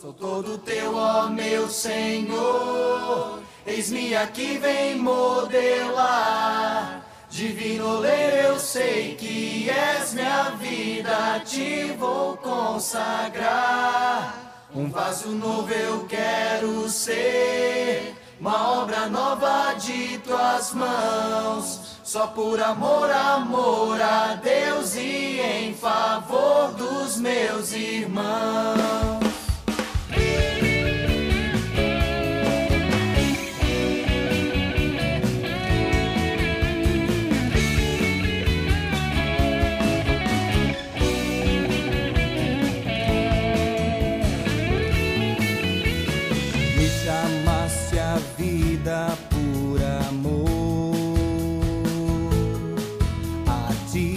Sou todo teu, ó meu Senhor, eis-me aqui, vem modelar. Divino oleiro, eu sei que és minha vida, te vou consagrar. Um vaso novo eu quero ser, uma obra nova de tuas mãos. Só por amor, amor a Deus e em favor dos meus irmãos. Chamaste a vida por amor, a ti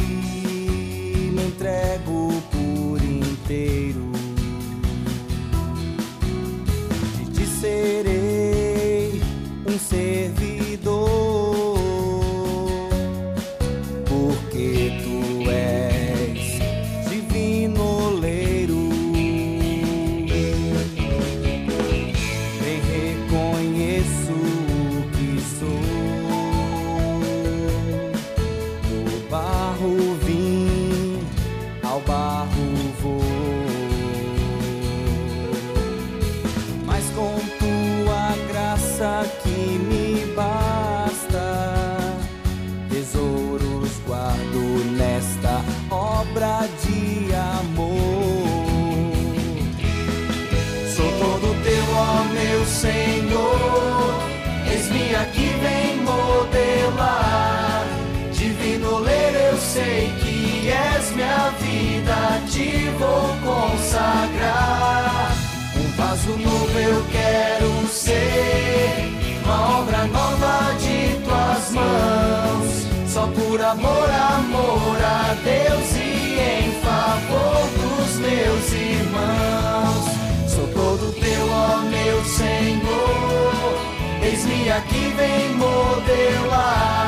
me entrego por inteiro, e te serei um servidor, porque tu és divino oleiro. Reconheço o que sou, do barro vim, ao barro vou, mas com tua graça que me basta, tesouros guardo nesta obra de amor. Sou todo teu, ó meu Senhor, eis-me aqui, vem modelar. Divino oleiro, eu sei que és minha vida, te vou consagrar. Um vaso novo eu quero ser, uma obra nova de tuas mãos. Só por amor, amor a Deus e em favor dos meus irmãos. Sou todo teu, ó meu Senhor, eis-me aqui, vem modelar.